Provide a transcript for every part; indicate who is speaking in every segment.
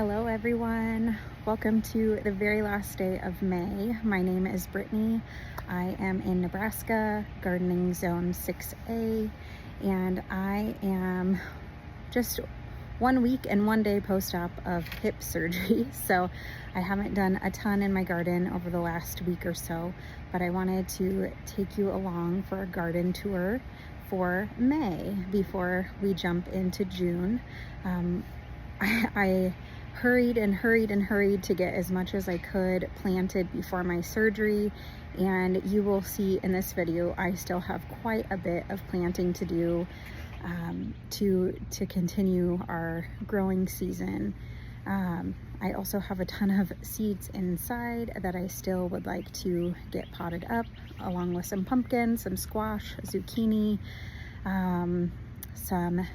Speaker 1: Hello everyone, welcome to the very last day of May. My name is Brittany. I am in Nebraska, gardening zone 6A, and I am just 1 week and 1 day post-op of hip surgery. So I haven't done a ton in my garden over the last week or so, but I wanted to take you along for a garden tour for May before we jump into June. I hurried to get as much as I could planted before my surgery, and you will see in this video I still have quite a bit of planting to do to continue our growing season. I also have a ton of seeds inside that I still would like to get potted up, along with some pumpkins, some squash, zucchini, some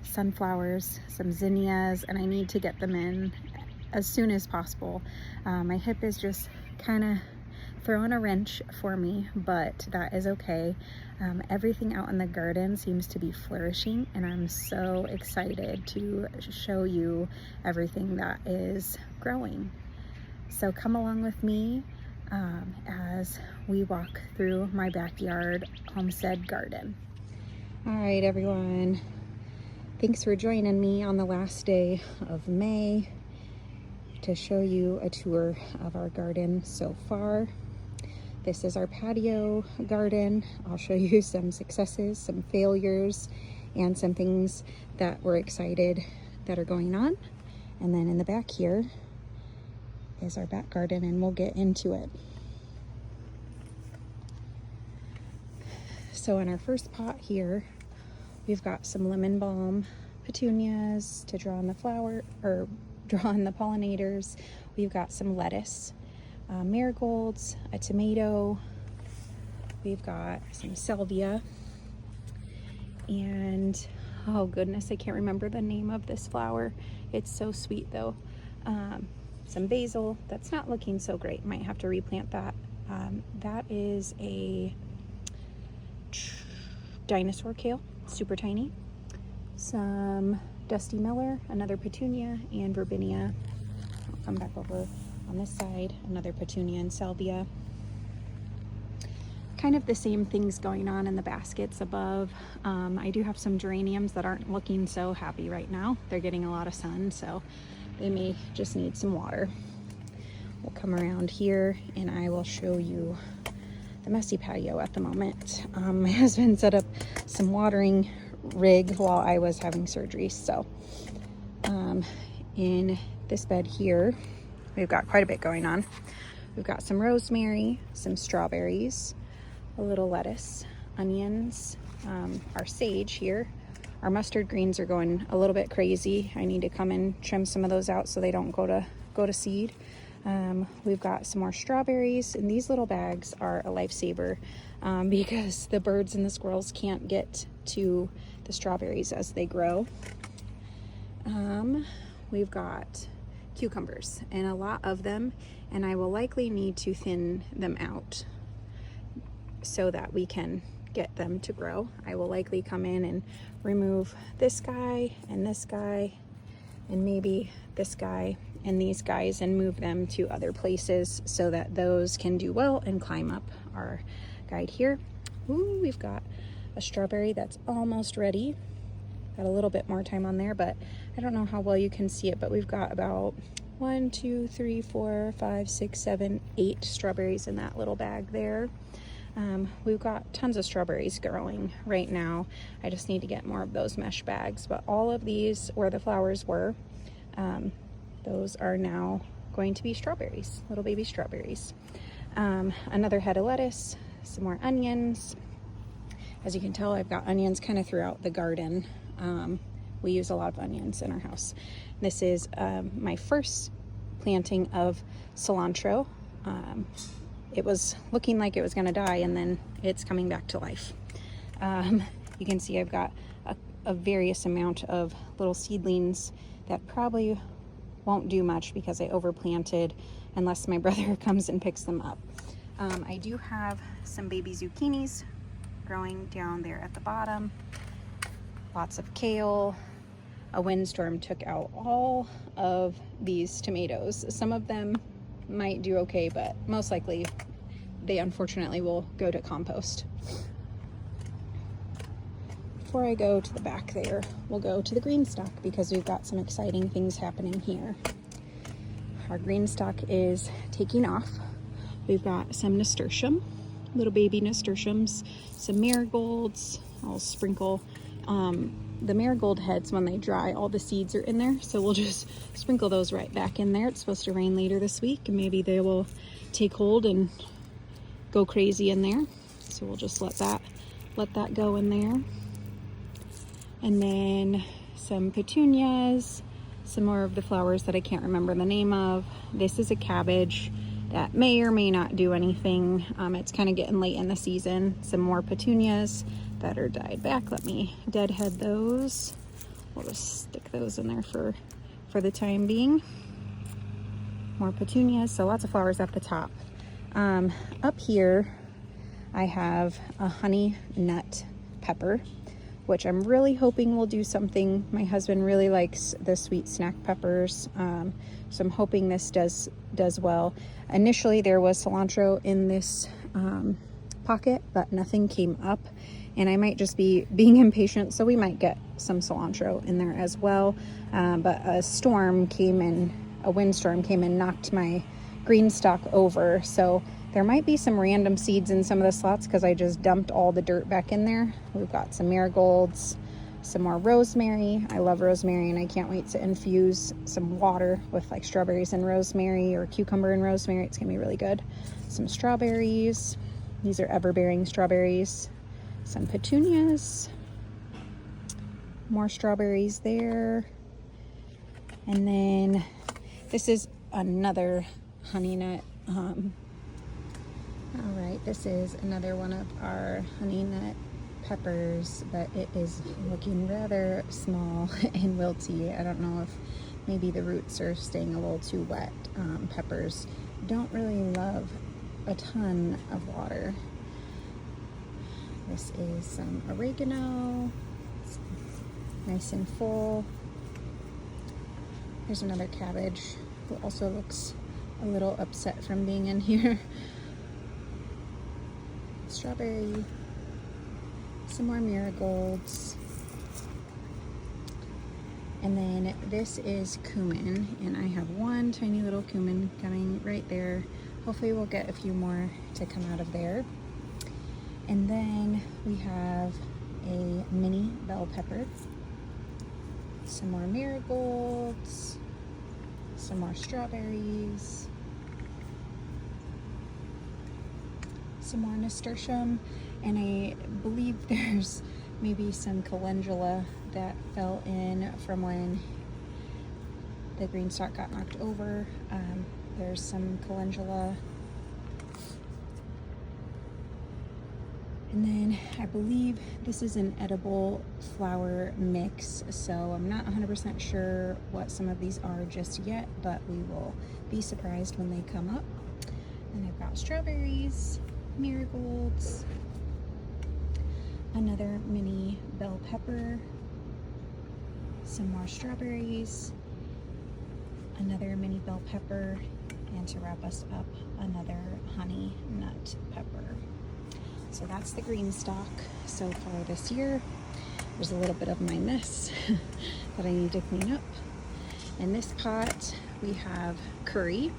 Speaker 1: sunflowers, some zinnias, and I need to get them in as soon as possible. My hip is just kind of throwing a wrench for me, but that is okay. Everything out in the garden seems to be flourishing, and I'm so excited to show you everything that is growing. So come along with me as we walk through my backyard homestead garden. All right, everyone. Thanks for joining me on the last day of May to show you a tour of our garden so far. This is our patio garden. I'll show you some successes, some failures, and some things that we're excited that are going on. And then in the back here is our back garden, and we'll get into it. So in our first pot here, we've got some lemon balm petunias to draw in the flower, or draw in the pollinators. We've got some lettuce, marigolds, a tomato. We've got some salvia, and oh goodness, I can't remember the name of this flower. It's so sweet though. Some basil. That's not looking so great. Might have to replant that. That is a dinosaur kale, super tiny. Some Dusty Miller, another petunia, and verbinia. I'll come back over on this side, another petunia and salvia. Kind of the same things going on in the baskets above. I do have some geraniums that aren't looking so happy right now. They're getting a lot of sun, so they may just need some water. We'll come around here and I will show you the messy patio at the moment. My husband set up some watering rig while I was having surgery. So in this bed here, we've got quite a bit going on. We've got some rosemary, some strawberries, a little lettuce, onions, our sage here. Our mustard greens are going a little bit crazy. I need to come and trim some of those out so they don't go to seed. We've got some more strawberries, and these little bags are a lifesaver because the birds and the squirrels can't get to the strawberries as they grow. We've got cucumbers, and a lot of them, and I will likely need to thin them out so that we can get them to grow. I will likely come in and remove this guy and maybe this guy and these guys and move them to other places so that those can do well and climb up our guide here. Ooh, we've got a strawberry that's almost ready. Got a little bit more time on there, but I don't know how well you can see it, but we've got about 1, 2, 3, 4, 5, 6, 7, 8 strawberries in that little bag there. We've got tons of strawberries growing right now. I just need to get more of those mesh bags, but all of these where the flowers were, those are now going to be strawberries, little baby strawberries. Another head of lettuce, some more onions. As you can tell, I've got onions kind of throughout the garden. We use a lot of onions in our house. This is my first planting of cilantro. It was looking like it was going to die, and then it's coming back to life. You can see I've got a various amount of little seedlings that probably won't do much because I overplanted unless my brother comes and picks them up. I do have some baby zucchinis growing down there at the bottom. Lots of kale, a windstorm took out all of these tomatoes. Some of them might do okay, but most likely they unfortunately will go to compost. Before I go to the back there, we'll go to the green stock because we've got some exciting things happening here. Our green stock is taking off. We've got some nasturtium, little baby nasturtiums, some marigolds. I'll sprinkle the marigold heads. When they dry, all the seeds are in there, so we'll just sprinkle those right back in there. It's supposed to rain later this week, and maybe they will take hold and go crazy in there, so we'll just let that go in there. And then some petunias, some more of the flowers that I can't remember the name of. This is a cabbage that may or may not do anything. It's kind of getting late in the season. Some more petunias that are dyed back. Let me deadhead those. We'll just stick those in there for the time being. More petunias, so lots of flowers at the top. Up here, I have a honey nut pepper, which I'm really hoping will do something. My husband really likes the sweet snack peppers, so I'm hoping this does well. Initially, there was cilantro in this pocket, but nothing came up, and I might just be being impatient, so we might get some cilantro in there as well. But a windstorm came and knocked my green stock over, so there might be some random seeds in some of the slots because I just dumped all the dirt back in there. We've got some marigolds, some more rosemary. I love rosemary, and I can't wait to infuse some water with like strawberries and rosemary or cucumber and rosemary. It's gonna be really good. Some strawberries. These are ever-bearing strawberries. Some petunias. More strawberries there. And then this is another honey nut. All right, this is another one of our honey nut peppers, but it is looking rather small and wilty. I don't know if maybe the roots are staying a little too wet. Peppers don't really love a ton of water. This is some oregano, it's nice and full. Here's another cabbage who also looks a little upset from being in here. Strawberry, some more marigolds, and then this is cumin, and I have one tiny little cumin coming right there. Hopefully we'll get a few more to come out of there. And then we have a mini bell pepper, some more marigolds, some more strawberries, some more nasturtium, and I believe there's maybe some calendula that fell in from when the green stalk got knocked over. There's some calendula. And then I believe this is an edible flower mix, so I'm not 100% sure what some of these are just yet, but we will be surprised when they come up. And I've got strawberries, marigolds, another mini bell pepper, some more strawberries, another mini bell pepper, and to wrap us up, another honey nut pepper. So that's the green stock so far this year. There's a little bit of my mess that I need to clean up. In this pot, we have curry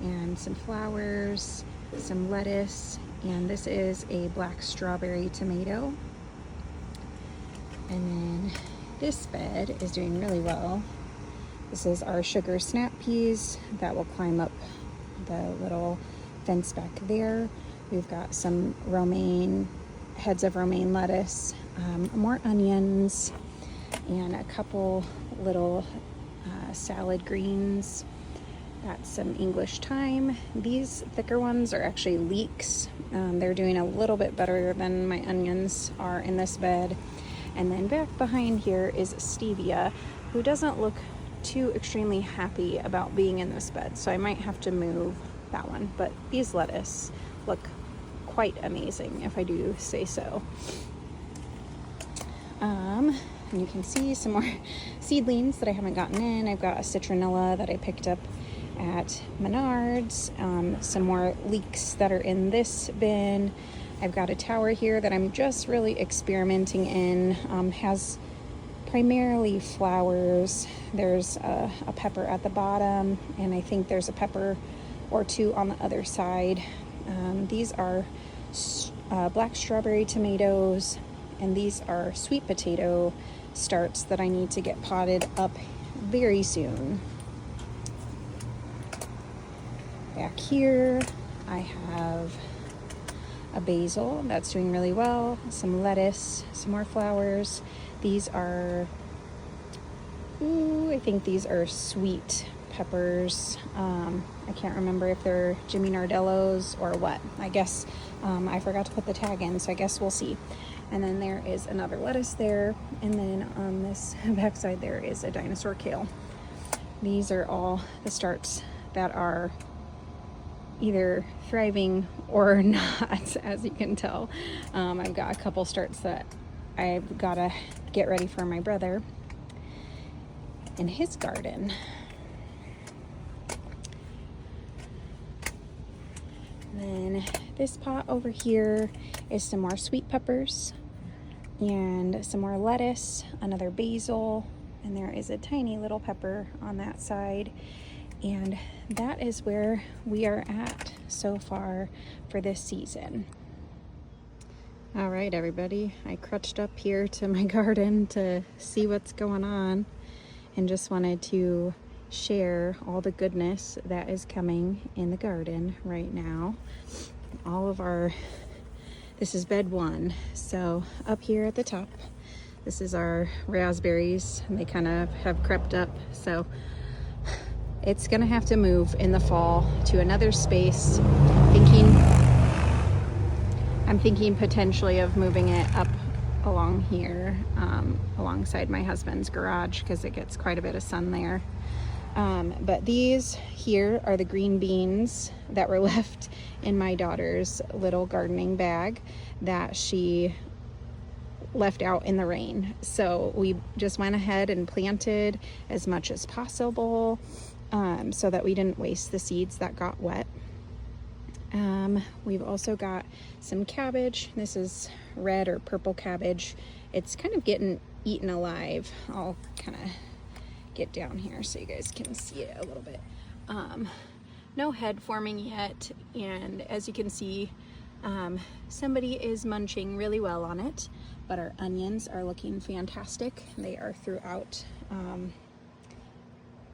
Speaker 1: and some flowers, some lettuce, and this is a black strawberry tomato. And then this bed is doing really well. This is our sugar snap peas that will climb up the little fence back there. We've got some romaine, heads of romaine lettuce, more onions, and a couple little salad greens. Got some English thyme. These thicker ones are actually leeks. They're doing a little bit better than my onions are in this bed. And then back behind here is Stevia, who doesn't look too extremely happy about being in this bed, so I might have to move that one. But these lettuce look quite amazing, if I do say so. And you can see some more seedlings that I haven't gotten in. I've got a citronella that I picked up at Menards, some more leeks that are in this bin. I've got a tower here that I'm just really experimenting in. Has primarily flowers. There's a pepper at the bottom, and I think there's a pepper or two on the other side. These are black strawberry tomatoes, and these are sweet potato starts that I need to get potted up very soon. Back here, I have a basil that's doing really well, some lettuce, some more flowers. These are, I think these are sweet peppers. I can't remember if they're Jimmy Nardello's or what. I guess I forgot to put the tag in, so I guess we'll see. And then there is another lettuce there, and then on this backside there is a dinosaur kale. These are all the starts that are either thriving or not, as you can tell. I've got a couple starts that I've got to get ready for my brother in his garden. And then this pot over here is some more sweet peppers and some more lettuce, another basil, and there is a tiny little pepper on that side. And that is where we are at so far for this season. All right, everybody, I crunched up here to my garden to see what's going on, and just wanted to share all the goodness that is coming in the garden right now. This is bed one. So up here at the top, this is our raspberries, and they kind of have crept up. So it's gonna have to move in the fall to another space. I'm thinking potentially of moving it up along here, alongside my husband's garage, because it gets quite a bit of sun there. But these here are the green beans that were left in my daughter's little gardening bag that she left out in the rain. So we just went ahead and planted as much as possible, so that we didn't waste the seeds that got wet. We've also got some cabbage. This is red or purple cabbage. It's kind of getting eaten alive. I'll kind of get down here so you guys can see it a little bit. No head forming yet, and as you can see, somebody is munching really well on it, but our onions are looking fantastic. They are throughout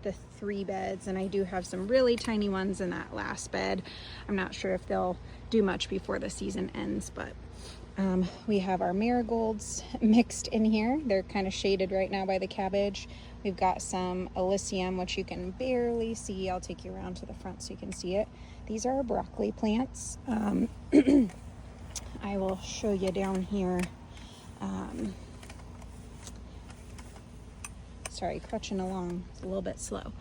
Speaker 1: the 3 beds, and I do have some really tiny ones in that last bed. I'm not sure if they'll do much before the season ends, but we have our marigolds mixed in here. They're kind of shaded right now by the cabbage. We've got some Elysium, which you can barely see. I'll take you around to the front so you can see it. These are our broccoli plants. I will show you down here. Sorry, crutching along, it's a little bit slow.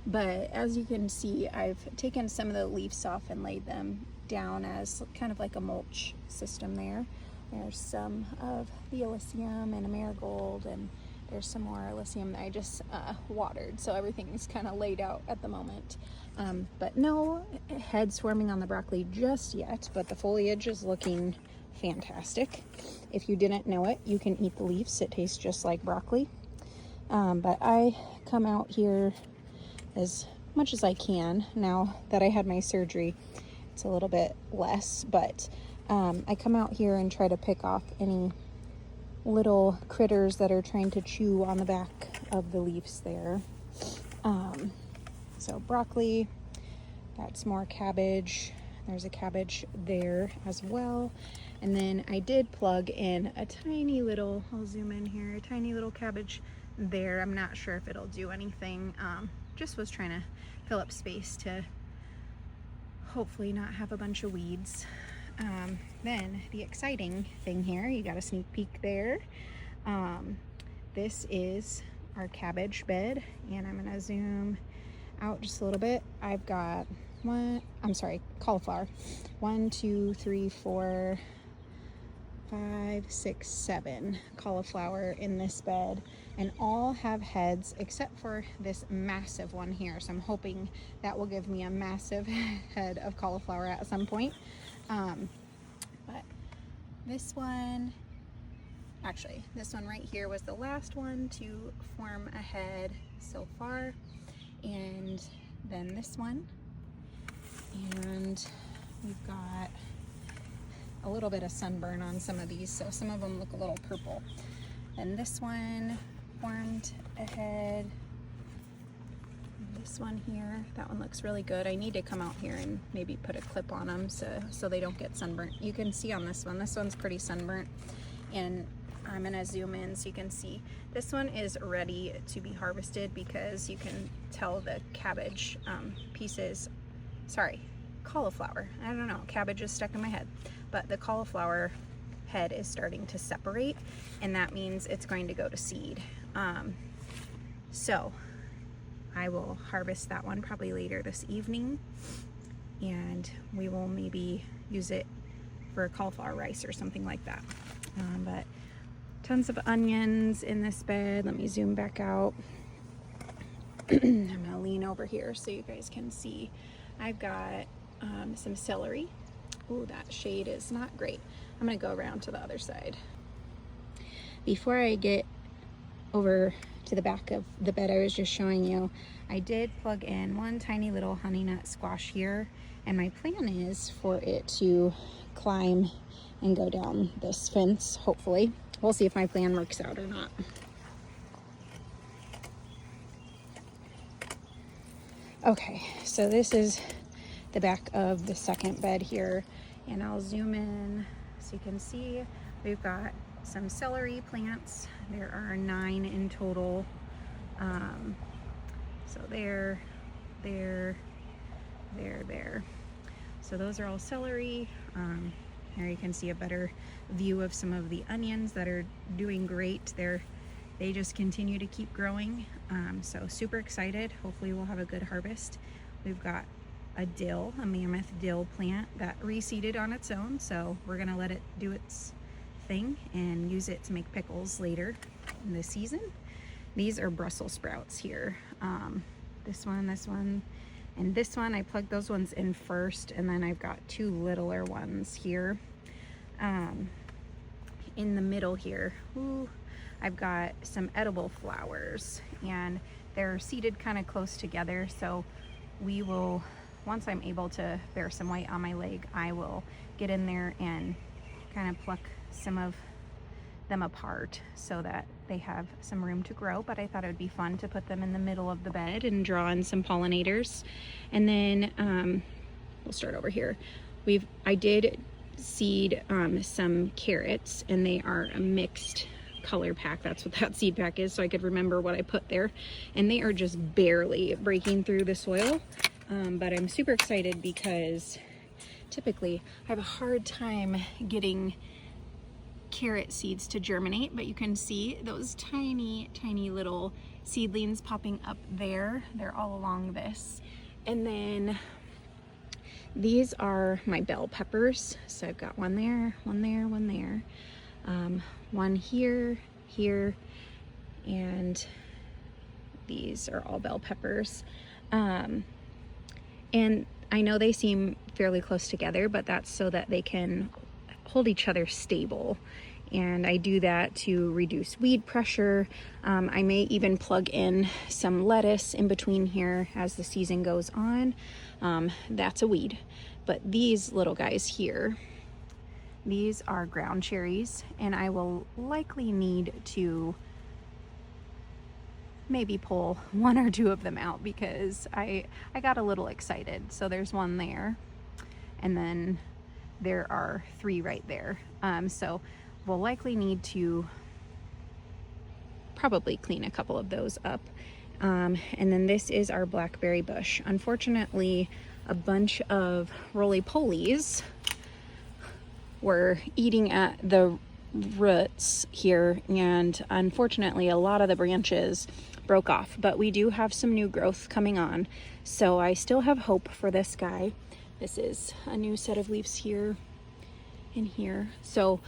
Speaker 1: But as you can see, I've taken some of the leaves off and laid them down as kind of like a mulch system there. There's some of the Elysium and a marigold, and there's some more Elysium that I just watered. So everything's kind of laid out at the moment. But no heads forming on the broccoli just yet, but the foliage is looking fantastic. If you didn't know it, you can eat the leaves. It tastes just like broccoli. But I come out here as much as I can. Now that I had my surgery, it's a little bit less, but I come out here and try to pick off any little critters that are trying to chew on the back of the leaves there. So broccoli, that's more cabbage. There's a cabbage there as well. And then I did plug in a tiny little, I'll zoom in here, a tiny little cabbage there. I'm not sure if it'll do anything. Just was trying to fill up space to hopefully not have a bunch of weeds. Then the exciting thing here, you got a sneak peek there. This is our cabbage bed, and I'm gonna zoom out just a little bit. I've got cauliflower. 1, 2, 3, 4, 5, 5, 6, 7 cauliflower in this bed, and all have heads except for this massive one here. So I'm hoping that will give me a massive head of cauliflower at some point. But this one, actually, this one right here was the last one to form a head so far. And then this one. And we've got a little bit of sunburn on some of these, so some of them look a little purple. And this one formed a head. This one here, that one looks really good. I need to come out here and maybe put a clip on them so they don't get sunburnt. You can see on this one's pretty sunburnt. And I'm gonna zoom in so you can see. This one is ready to be harvested because you can tell the cabbage pieces, sorry, cauliflower. I don't know, cabbage is stuck in my head. But the cauliflower head is starting to separate, and that means it's going to go to seed. So I will harvest that one probably later this evening, and we will maybe use it for cauliflower rice or something like that. But tons of onions in this bed. Let me zoom back out. I'm gonna lean over here so you guys can see. I've got some celery. Ooh, that shade is not great. I'm gonna go around to the other side. Before I get over to the back of the bed I was just showing you, I did plug in one tiny little honey nut squash here, and my plan is for it to climb and go down this fence, hopefully. We'll see if my plan works out or not. Okay, so this is the back of the second bed here, and I'll zoom in so you can see we've got some celery plants. There are 9 in total. So there. So those are all celery. Here you can see a better view of some of the onions that are doing great. They just continue to keep growing. So super excited. Hopefully we'll have a good harvest. We've got a dill, a mammoth dill plant that reseeded on its own, so we're gonna let it do its thing and use it to make pickles later in the season. These are Brussels sprouts here. This one, and this one. I plugged those ones in first, and then I've got 2 littler ones here. In the middle here, I've got some edible flowers, and they're seeded kind of close together, so we will, once I'm able to bear some white on my leg, I will get in there and kind of pluck some of them apart so that they have some room to grow. But I thought it would be fun to put them in the middle of the bed and draw in some pollinators. And then we'll start over here. I did seed some carrots, and they are a mixed color pack. That's what that seed pack is, so I could remember what I put there. And they are just barely breaking through the soil. But I'm super excited because typically I have a hard time getting carrot seeds to germinate, but you can see those tiny little seedlings popping up there. They're all along this. And then these are my bell peppers. So I've got one there, one there, one there, one here, and these are all bell peppers. And I know they seem fairly close together, but that's so that they can hold each other stable. And I do that to reduce weed pressure. I may even plug in some lettuce in between here as the season goes on. That's a weed. But these little guys here, these are ground cherries, and I will likely need to maybe pull 1 or 2 of them out because I got a little excited. So there's one there, and then there are 3 right there. So we'll likely need to probably clean a couple of those up. And then this is our blackberry bush. Unfortunately, a bunch of roly-polies were eating at the roots here, and unfortunately a lot of the branches broke off, but we do have some new growth coming on, so I still have hope for this guy. This is a new set of leaves here and here. So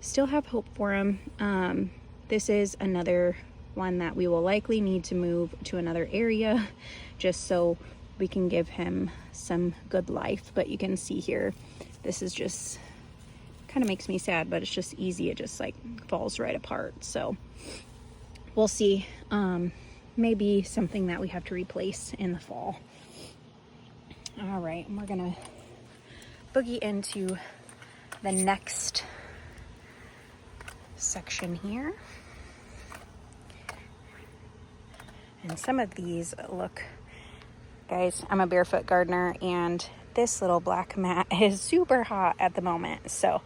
Speaker 1: still have hope for him. This is another one that we will likely need to move to another area just so we can give him some good life. But you can see here, this is just kind of makes me sad, but it's just easy. It just like falls right apart. So we'll see. Maybe something that we have to replace in the fall. All right, and we're gonna boogie into the next section here. And some of these look, guys, I'm a barefoot gardener and this little black mat is super hot at the moment. So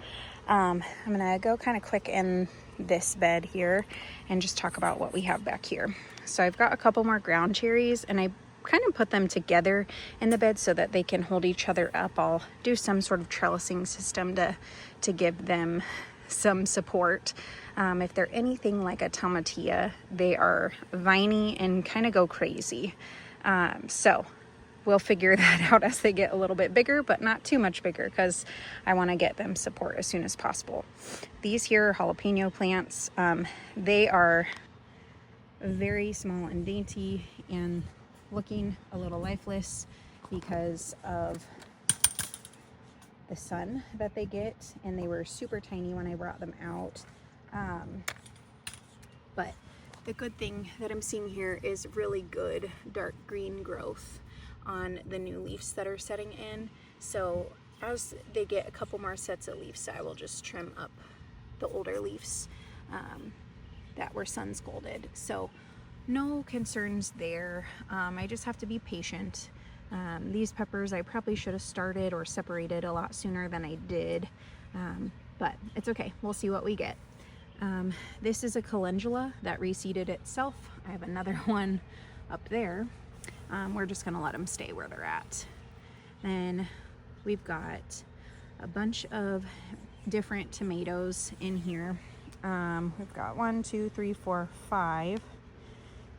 Speaker 1: I'm gonna go kind of quick in this bed here and just talk about what we have back here. So I've got a couple more ground cherries and I kind of put them together in the bed so that they can hold each other up. I'll do some sort of trellising system to give them some support. If they're anything like a tomatillo, they are viney and kind of go crazy. So we'll figure that out as they get a little bit bigger, but not too much bigger because I want to get them support as soon as possible. These here are jalapeno plants. They are very small and dainty and looking a little lifeless because of the sun that they get, and they were super tiny when I brought them out. But the good thing that I'm seeing here is really good dark green growth on the new leaves that are setting in. So as they get a couple more sets of leaves, I will just trim up the older leaves that were sun scalded. So no concerns there. I just have to be patient. These peppers I probably should have started or separated a lot sooner than I did, but it's okay. We'll see what we get. This is a calendula that reseeded itself. I have another one up there. We're just gonna let them stay where they're at. Then we've got a bunch of different tomatoes in here. We've got 1, 2, 3, 4, 5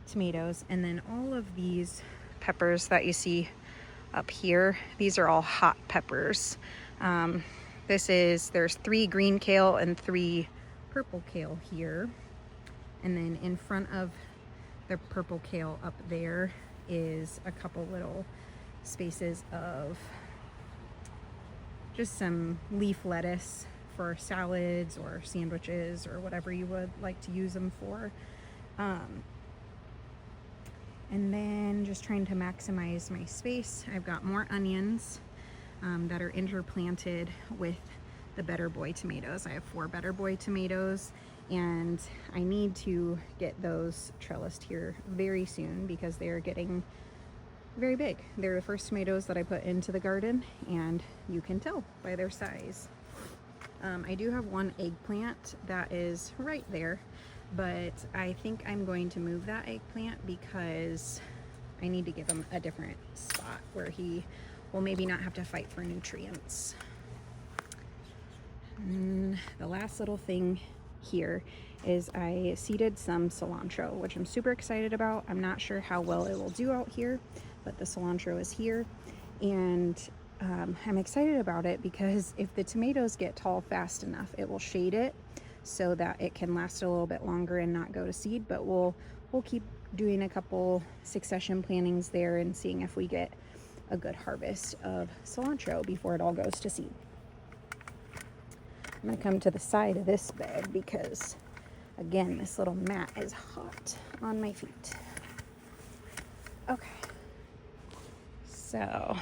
Speaker 1: tomatoes, and then all of these peppers that you see up here, these are all hot peppers. There's 3 green kale and 3 purple kale here, and then in front of the purple kale up there is a couple little spaces of just some leaf lettuce for salads or sandwiches or whatever you would like to use them for. And then just trying to maximize my space, I've got more onions that are interplanted with the Better Boy tomatoes. I have 4 Better Boy tomatoes, and I need to get those trellised here very soon because they are getting very big. They're the first tomatoes that I put into the garden, and you can tell by their size. I do have 1 eggplant that is right there, but I think I'm going to move that eggplant because I need to give him a different spot where he will maybe not have to fight for nutrients. And the last little thing here is I seeded some cilantro, which I'm super excited about. I'm not sure how well it will do out here, but the cilantro is here, and I'm excited about it because if the tomatoes get tall fast enough, it will shade it so that it can last a little bit longer and not go to seed. But we'll keep doing a couple succession plantings there and seeing if we get a good harvest of cilantro before it all goes to seed. I'm gonna come to the side of this bed because again, this little mat is hot on my feet. Okay, so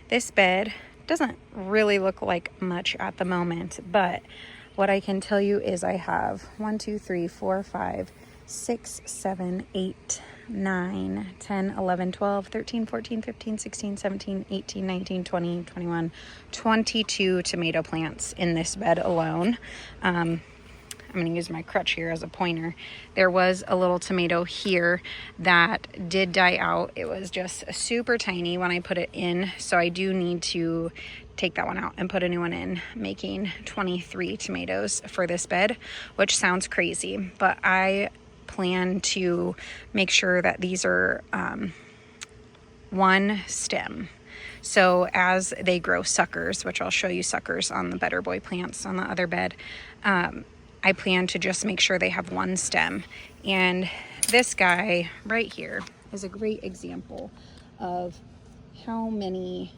Speaker 1: this bed doesn't really look like much at the moment, but what I can tell you is I have 1, 2, 3, 4, 5, 6, 7, 8, 9, 10, 11, 12, 13, 14, 15, 16, 17, 18, 19, 20, 21, 22 tomato plants in this bed alone. I'm going to use my crutch here as a pointer. There was a little tomato here that did die out. It was just super tiny when I put it in, so I do need to take that one out and put a new one in, making 23 tomatoes for this bed, which sounds crazy, but I plan to make sure that these are one stem. So as they grow suckers, which I'll show you suckers on the Better Boy plants on the other bed, I plan to just make sure they have one stem. And this guy right here is a great example of how many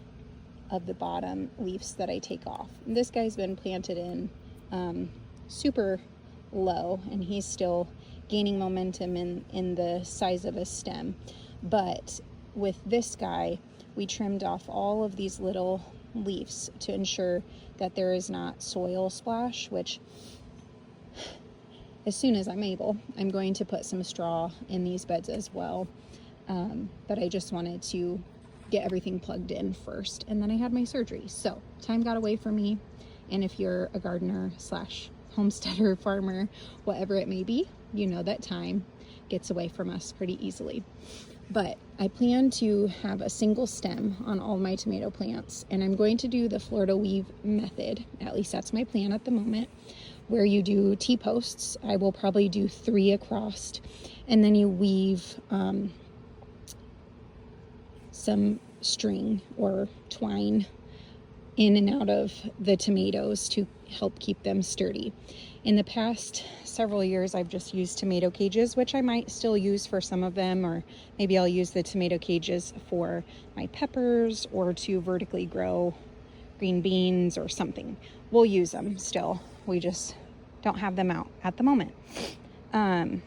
Speaker 1: of the bottom leaves that I take off. And this guy's been planted in super low, and he's still gaining momentum in the size of his stem. But with this guy, we trimmed off all of these little leaves to ensure that there is not soil splash, which as soon as I'm able, I'm going to put some straw in these beds as well. But I just wanted to get everything plugged in first, and then I had my surgery. So time got away from me, and if you're a gardener slash homesteader, farmer, whatever it may be, you know that time gets away from us pretty easily. But I plan to have a single stem on all my tomato plants, and I'm going to do the Florida weave method. At least that's my plan at the moment, where you do T-posts. I will probably do 3 across, and then you weave some string or twine in and out of the tomatoes to help keep them sturdy. In the past several years, I've just used tomato cages, which I might still use for some of them, or maybe I'll use the tomato cages for my peppers or to vertically grow green beans or something. We'll use them still. We just don't have them out at the moment. And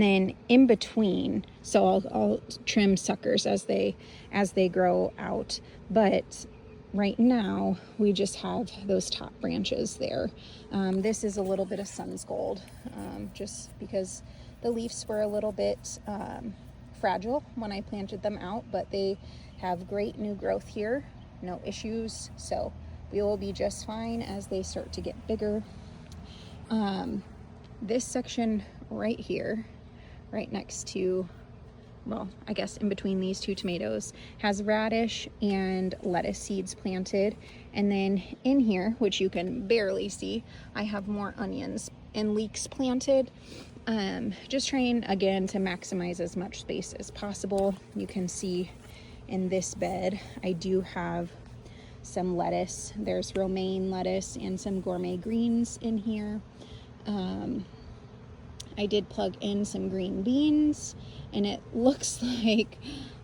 Speaker 1: then in between, so I'll trim suckers as they grow out. But right now, we just have those top branches there. This is a little bit of sun's gold, just because the leaves were a little bit fragile when I planted them out, but they have great new growth here, no issues. So we will be just fine as they start to get bigger. This section right here, right next to, well, I guess in between these 2 tomatoes, has radish and lettuce seeds planted. And then in here, which you can barely see, I have more onions and leeks planted. Just trying again to maximize as much space as possible. You can see in this bed, I do have some lettuce. There's romaine lettuce and some gourmet greens in here. I did plug in some green beans, and it looks like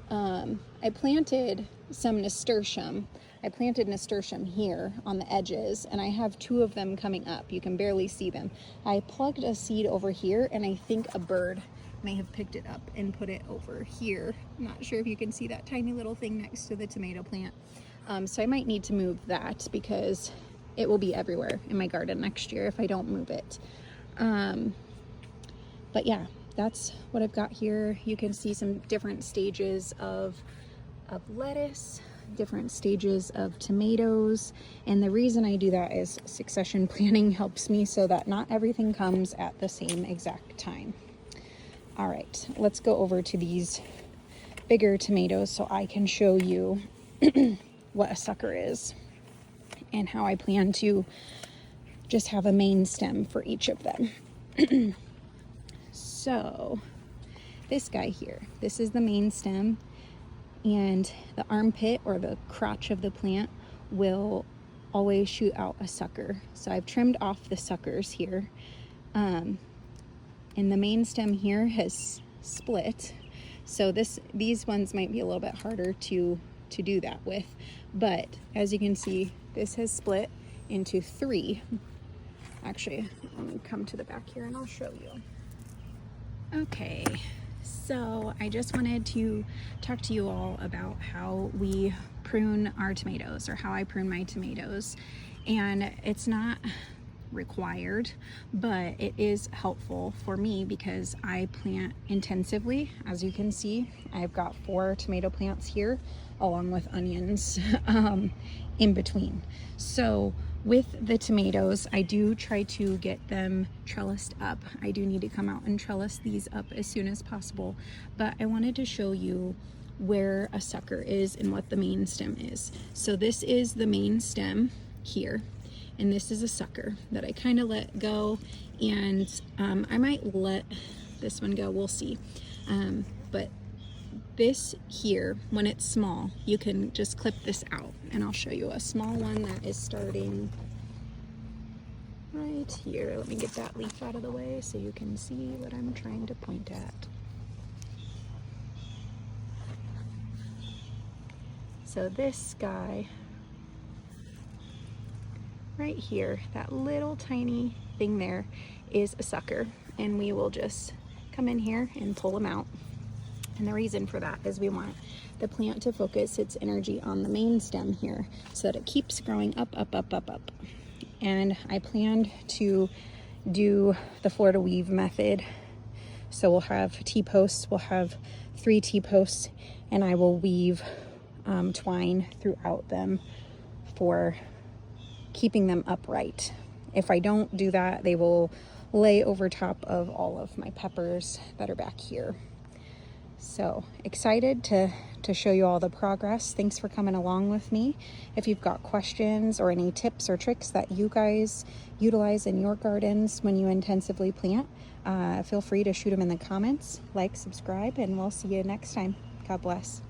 Speaker 1: I planted some nasturtium. I planted nasturtium here on the edges, and I have 2 of them coming up. You can barely see them. I plugged a seed over here, and I think a bird may have picked it up and put it over here. I'm not sure if you can see that tiny little thing next to the tomato plant. So I might need to move that because it will be everywhere in my garden next year if I don't move it. But yeah, that's what I've got here. You can see some different stages of lettuce, different stages of tomatoes. And the reason I do that is succession planning helps me so that not everything comes at the same exact time. All right, let's go over to these bigger tomatoes so I can show you what a sucker is and how I plan to just have a main stem for each of them. So this guy here, this is the main stem, and the armpit or the crotch of the plant will always shoot out a sucker. So I've trimmed off the suckers here, and the main stem here has split. So these ones might be a little bit harder to do that with, but as you can see, this has split into 3. Actually, let me come to the back here and I'll show you. Okay, so I just wanted to talk to you all about how we prune our tomatoes, or how I prune my tomatoes. And it's not required, but it is helpful for me because I plant intensively. As you can see, I've got 4 tomato plants here along with onions in between. So with the tomatoes, I do try to get them trellised up. I do need to come out and trellis these up as soon as possible, but I wanted to show you where a sucker is and what the main stem is. So this is the main stem here, and this is a sucker that I kind of let go, and I might let this one go, we'll see. But this here, when it's small, you can just clip this out, and I'll show you a small one that is starting right here. Let me get that leaf out of the way so you can see what I'm trying to point at. So this guy right here, that little tiny thing there, is a sucker, and we will just come in here and pull them out. And the reason for that is we want the plant to focus its energy on the main stem here so that it keeps growing up, up, up, up, up. And I planned to do the Florida weave method. So we'll have T-posts, we'll have 3 T-posts, and I will weave twine throughout them for keeping them upright. If I don't do that, they will lay over top of all of my peppers that are back here. So excited to show you all the progress. Thanks for coming along with me. If you've got questions or any tips or tricks that you guys utilize in your gardens when you intensively plant, feel free to shoot them in the comments, like, subscribe, and we'll see you next time. God bless.